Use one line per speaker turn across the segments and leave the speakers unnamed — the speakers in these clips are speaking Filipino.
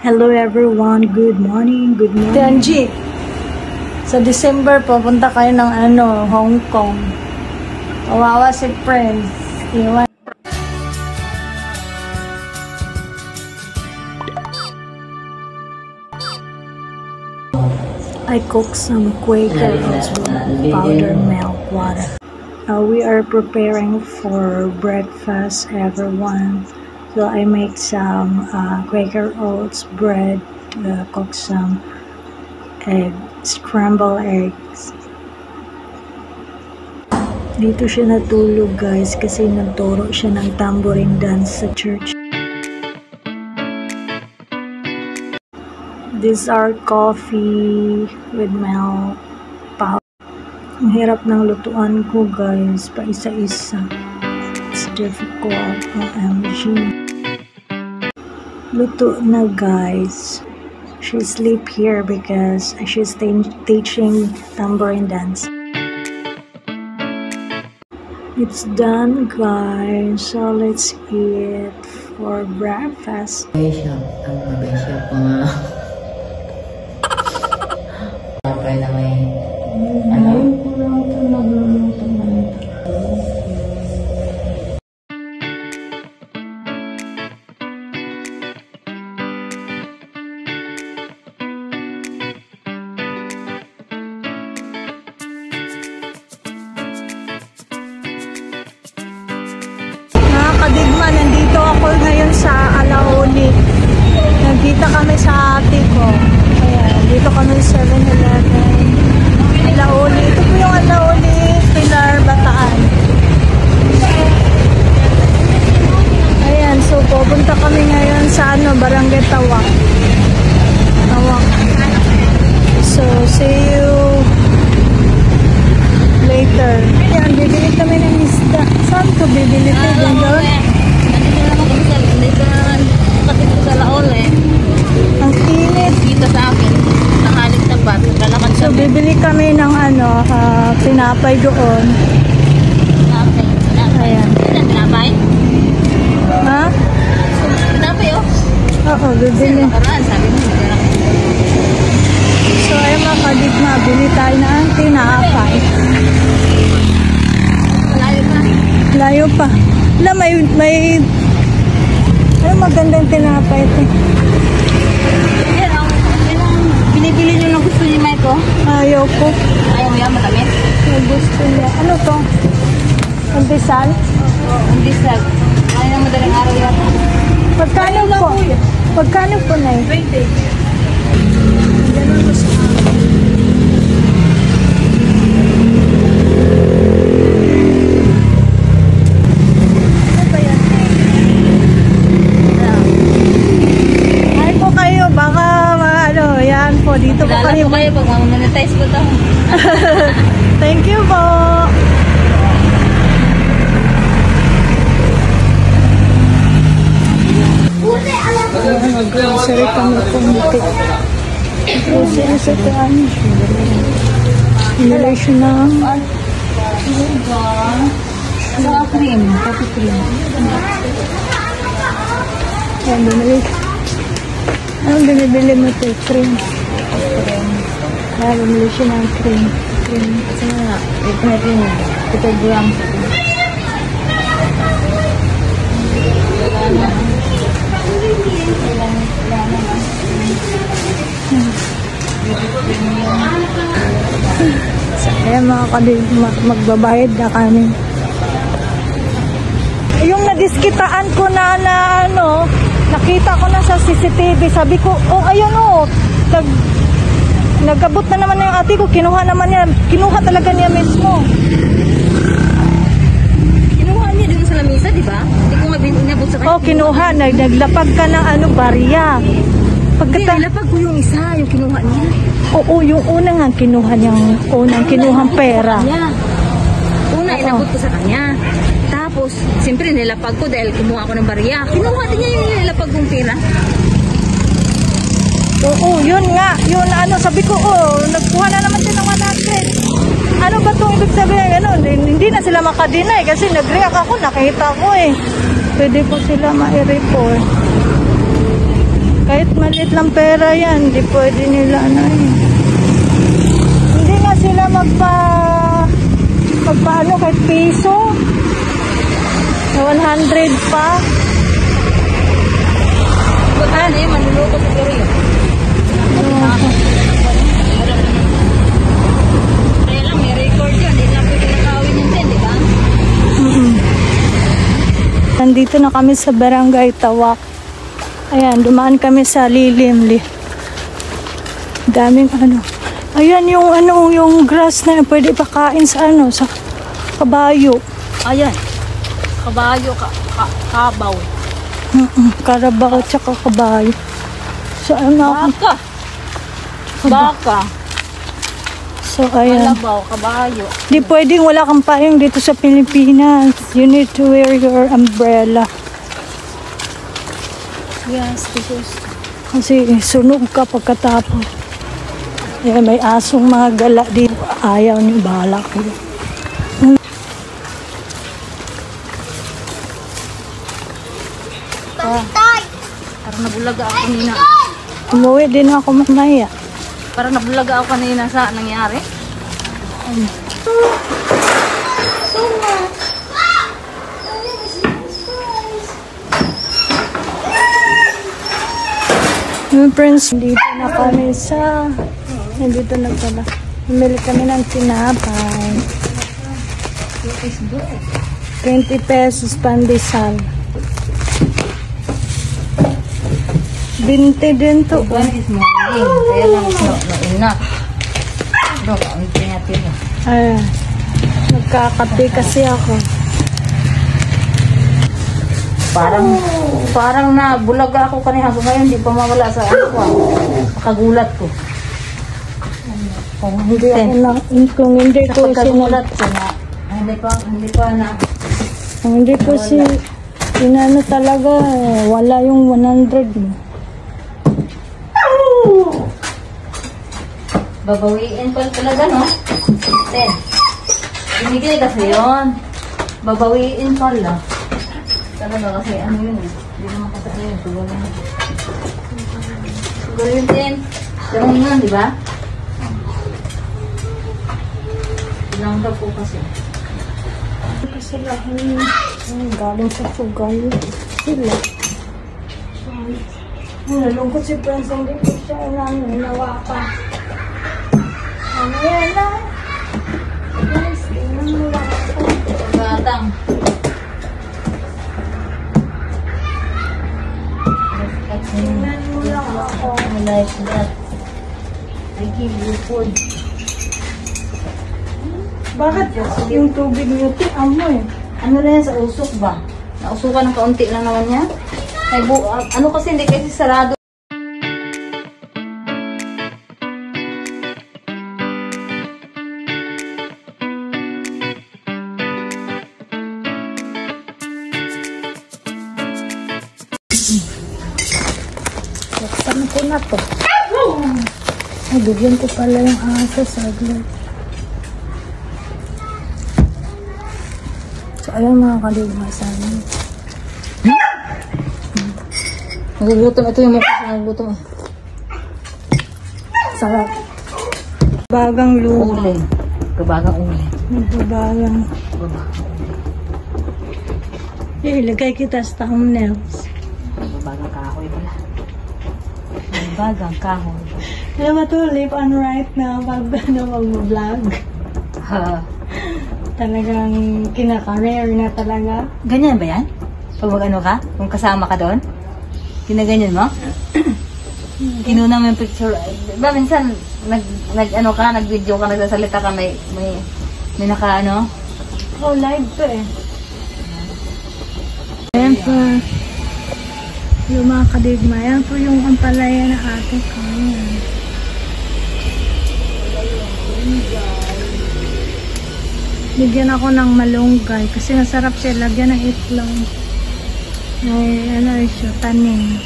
Hello everyone, good morning.
Tianji, sa December pupunta kayo ng Hong Kong. Kawawa si Prince. Iwan.
I cook some Quaker oats with powdered milk water. We are preparing for breakfast, everyone. So I make some Quaker oats bread, cook some scrambled eggs. Dito siya natulog guys kasi nagturo siya ng tambourine dance sa church. These are coffee with milk powder. Ang hirap ng lutuan ko guys, pa isa-isa. It's difficult, OMG. Luto na guys. She sleep here because she's teaching tambourine dance. It's done guys, so let's eat for breakfast.
Kadigma, nandito ako ngayon sa Alauli. Nagkita kami sa ate ko. Ayan, dito kami sa 7-Eleven. Alauli. Ito po yung Alauli, Pilar, Bataan. Ayan, so pupunta kami ngayon sa Barangay Tawak. So, see you later. Ayan, bibili kami ng isda. Saan ko bibili ito? Doon? Ang init.
Dito sa akin, nakalit na ba?
So, bibili kami ng tinapay doon. Ayan.
Tinapay?
Ha?
Tinapay oh?
Oo, bibili. So, ay mga kadigma, bili tayo ng tinapay. Layo pa. Wala, may magandang tinapay ito.
Yan ang binibili nyo ng gusto niyo, Mike.
Ayaw ko.
Ayaw mo yan, matamit?
May gusto niya. Ano to? Pandesal?
Oo, ang disag. Ayaw na madaling araw yan.
Pagkano po? Pagkano po na eh? 20. Ganun mo sa dito po kayo pag monetize ko to. Thank you po. Mag-grocery kami kumiti. Grocery sa taan. Inhalation ng
cream, coffee cream.
Ayan, anong binibili mo ito? Cream. Kaya bumili siya ng cream.
Kasi nga, ito na rin. 2 grams.
Kaya mga kadigma, magbabayad na kami. Yung nadiskitaan ko na nakita ko na sa CCTV, sabi ko, oh ayun oh, nagabot na naman yung ate ko, kinuha talaga niya mismo.
Kinuha niya dun sa lamisa, di ba? Hindi ko nga binabot sa kanya.
Oh, kinuha, naglapag ka ng barya.
Hindi, nilapag ko yung isa, yung kinuha niya.
Oo, yung unang nga kinuha kinuhang pera.
Una, inabot ko sa kanya. Tapos, siyempre nilapag ko dahil kumuha ako ng barya. Kinuha din niya yung nilapag kong pera.
Oo, yun nga. Yun sabi ko, nagkuha na naman din ng 100. Ano ba itong ibig sabihin? Hindi na sila makadinay kasi nag-react ako, nakita ko eh. Pwede po sila ma-report. Kahit mali maliit lang pera yan. Hindi pwede nila ano eh. Hindi nga sila magpaano kahit piso. Na 100 pa.
Ano yun, manluluto ko pero yun. Kaya lang, may record yun. Hindi lang pwede nakawin yun din, di ba?
Nandito na kami sa Barangay Tawak. Ayan, dumaan kami sa Lilimli. Daming ano. Ayan yung grass na yun. Pwede pakain sa sa kabayo.
Ayan. Kabayo, kabaw.
Karabaw tsaka kabayo. So,
Baka. Baka.
So, ayan.
Kalabaw, kabayo.
Di pwedeng wala kang payong dito sa Pilipinas. You need to wear your umbrella.
Yes, because
Kasi sunog ka pagkatapos. Ayan, may asong mga gala dito. Ayaw niyo, bahala ko.
parang nabulaga ako kanina.
Umuwi din ako mamaya.
Parang nabulaga ako kanina sa nangyari.
Yung friends, dito na kami sa... Nandito na pala. Bumili kami ng tinapay. 20 pesos pandesal. 20 din to.
One is morning. Kaya lang enough. No, kaunti natin.
Ayan. Nagkakape kasi ako.
Parang nabulaga ako kanina hanggang ngayon, di pa mawala sa ano ko. Makagulat ko.
Kung hindi ko
Pagkagulat ko na, hindi pa na.
Kung hindi ko inano talaga, wala yung 100 mo.
Babawiin pa talaga, no? Then, binigay kasi yun. Babawiin pala. Talaga kasi ano yun eh. Hindi naman kasi ano yun. Siguro yun din. Ganun yun, di ba? Ilang daw po kasi.
Kasi lahat galing sa sugay. Sila. Nalungkot si Prince, hindi ko siya nawakan. Ano yan na? Guys, tingnan mo lang ako.
Batang.
Tingnan mo lang ako.
I like that. I give you food.
Bakit yung tubig niyo amoy?
Ano na yan sa usok ba? Nausukan ng kaunti lang naman yan. Ay, ano kasi hindi kasi sarado.
Saan ko na to? Ay, bigyan ko pala yung aso sa agad. So, ayan mga kaligmasan.
Nagugutom. Ito yung mukha sa nagugutom eh.
Sarap. Bagang luho.
Uli. Kabagang uli.
Nagbabagang. Ilagay kita sa thumbnails.
Kabagang kahoy pala. Kabagang kahoy.
Alam mo to, live on right now pag mag-vlog.
Ha.
Talagang kinaka-rare na talaga.
Ganyan ba yan? Pag mag-ano ka? Kung kasama ka doon? Ginaganyan mo? Kinuna mo yung picture. Diba minsan, nag-ano ka, nag-video ka, nagsasalita ka, may naka-ano?
Oh, live to eh. Ayan po. Yung mga kadigma. Ayan po yung ampalaya na ate ko. Ayan. Bigyan ako ng malunggay kasi masarap siya. Lagyan ng itlog. Ay, ano siya, tanin.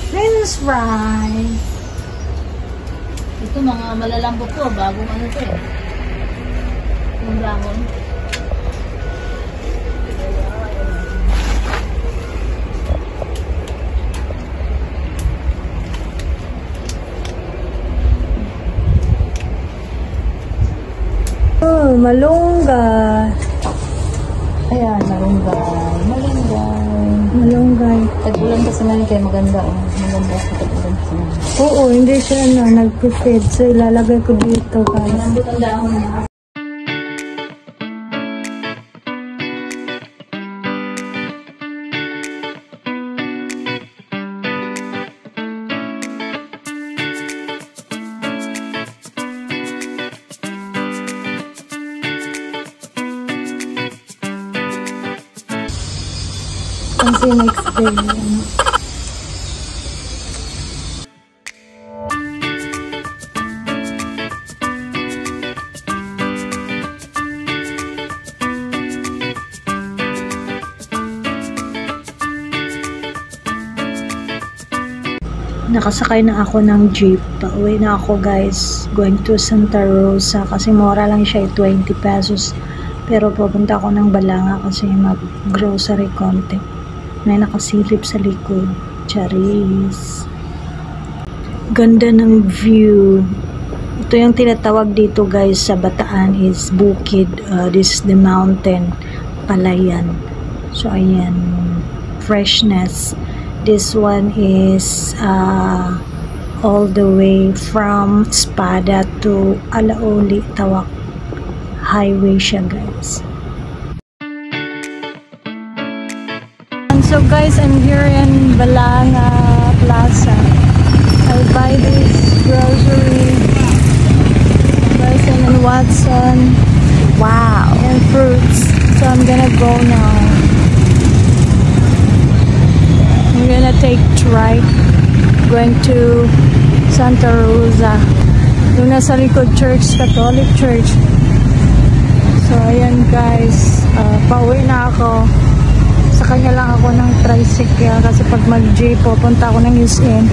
French fries.
Ito mga malalambot to, bagong ano to eh. Yung dahon.
malunggay.
Ayan, malunggay. Malunggay.
Malunggay.
Tag-ulan kasi ngayon kaya maganda. Oh. Maganda sa tag-ulan kasi ngayon.
Oo, hindi siya nagpipid. So, ilalagay ko dito, guys.
Nandun ang dahon niya.
Kasi next day, ano.
Nakasakay na ako ng jeep. Pauwi na ako, guys. Going to Santa Rosa kasi mura lang siya, 20 pesos. Pero pupunta ako ng Balanga kasi mag-grocery konti. May nakasilip sa likod. Charis. Ganda ng view. Ito yung tinatawag dito, guys, sa Bataan is bukid. This is the mountain. Palayan. So, ayan. Freshness. This one is all the way from Espada to Alauli, Tawak Highway siya, guys.
And so guys, I'm here in Balanga Plaza. I buy this grocery. Guys, I'm in Watson. Wow. And fruits. So I'm gonna go now. I'm gonna take right going to Santa Rosa. Yung nasa likod church, Catholic Church. So ayan guys, pauwi na ako. Sa kanya lang ako ng tricycle kasi pag mag-jeep pupunta ako ng SM.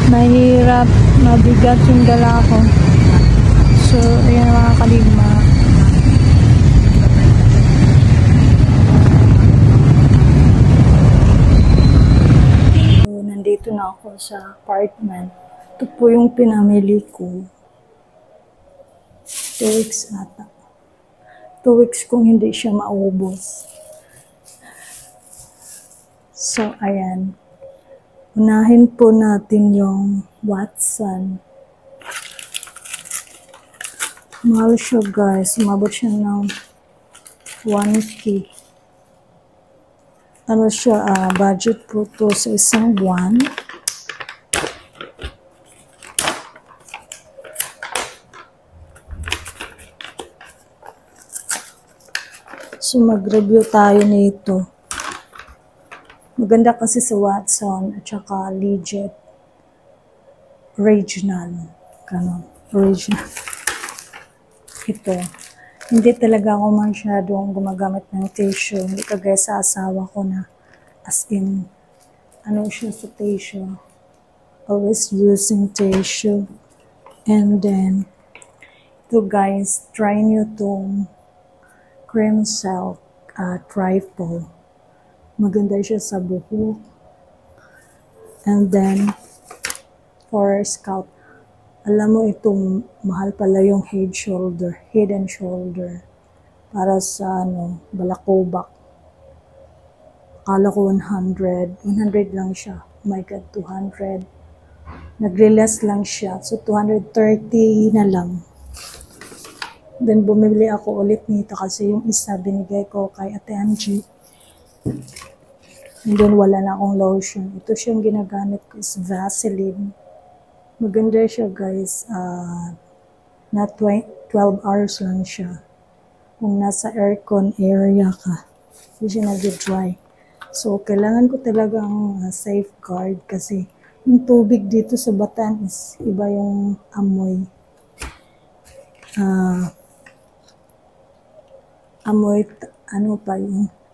Mahirap, mabigat yung dala ko. So ayan mga kaligma.
Nandito na ako sa apartment. Ito po yung pinamili ko. 2 weeks ata. 2 weeks kung hindi siya maubos. So, ayan. Unahin po natin yung Watson. Mahal siya, guys. Umabot siya ng 1K. Ano siya, budget po to sa isang buwan. So, mag-review tayo nito. Maganda kasi sa Watson at saka legit. Original. Original. Ito. Hindi talaga ako masyadong gumagamit ng tissue. Hindi kagaya sa asawa ko na as in, ano siya sa tissue. Always using tissue. And then, ito guys, try nyo itong cream silk trifle. Maganda siya sa buhok. And then, for scalp, alam mo itong mahal pala yung head and shoulder para sa balakobak. Akala ko 100 lang siya. Oh my god, 200. Nagre-less lang siya. So 230 na lang. Then bumili ako ulit nito kasi yung isa binigay ko kay Ate Angie. And then wala na akong lotion. Ito siyang ginagamit ko is Vaseline. Maganda siya guys, na 12 hours lang siya. Kung nasa aircon area ka, hindi siya nag-dry. So, kailangan ko talagang safeguard kasi yung tubig dito sa Bataan is iba yung amoy. Yung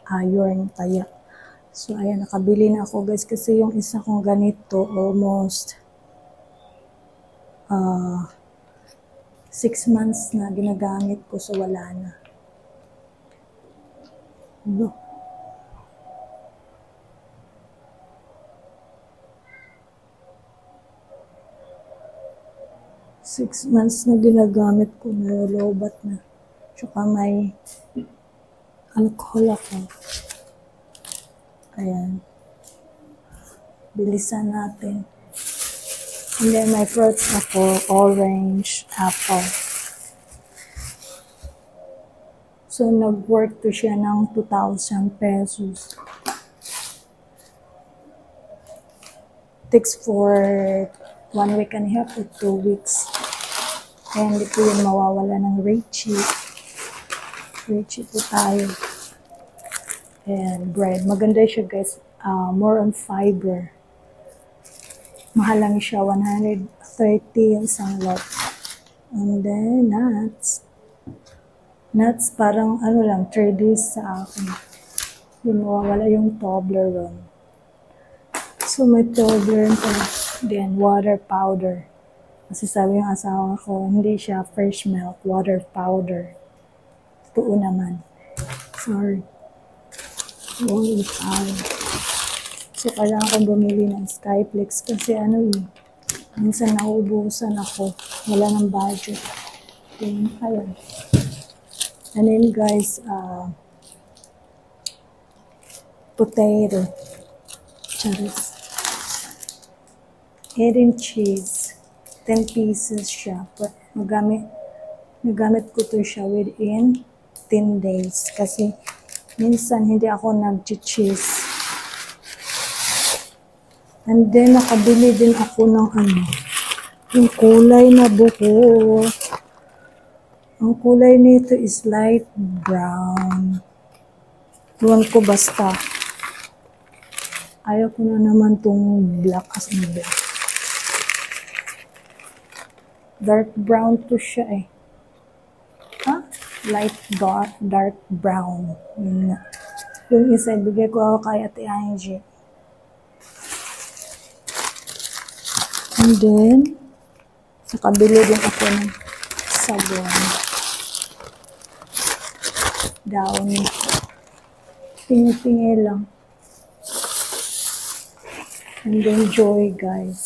iron, taya. So, ayan, nakabili na ako guys kasi yung isa kong ganito, almost 6 months na ginagamit ko, so wala na. No. Six months na ginagamit ko, nalolobat na. Tsaka may alcohol ako. Ayan. Bilisan natin. And then may fruits ako, orange, apple. So, nag-work to siya ng 2,000 pesos. Takes for 1 week and a half or 2 weeks. Kaya hindi ko yun mawawala ng Reishi. Reishi po tayo. And bread. Maganda siya guys. More on fiber. Mahal lang siya, 130 yung isang lot. And then, nuts. Nuts, parang ano lang, 3 days sa akin. Yung mawawala yung Toblerone. So, may Toblerone pa. Then, water powder. Kasi sabi yung asawa ko, hindi siya fresh milk, water powder. Totoo naman. Sorry. Water powder. So, kailangan kong bumili ng Skyflex kasi minsan nauubusan ako. Wala ng budget. Then, ayun. And then, guys, potato. Charis. Egg and cheese. 10 pieces siya. But, nagamit ko to siya within 10 days. Kasi, minsan hindi ako nag-cheese. And then, nakabili din ako ng yung kulay na buko. Ang kulay nito is light brown. Iwan ko basta. Ayaw ko na naman tong black as in black. Dark brown to siya eh. Light dark brown. Yun nga. Yung isa, bigay ko kay Ate Angie. And then, nakabili din ako ng sabon. Downy. Tingi-tingi lang. And then, Joy, guys.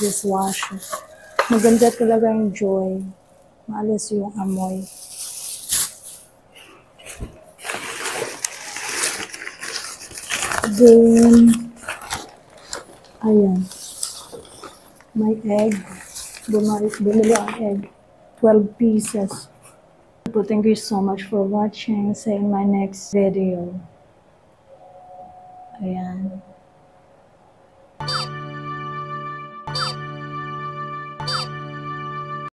Dishwasher. Maganda talaga yung Joy. Maalis yung amoy. Then, ayan. May egg. Bumili ang egg. 12 pieces. So, thank you so much for watching. See you in my next video. Ayan.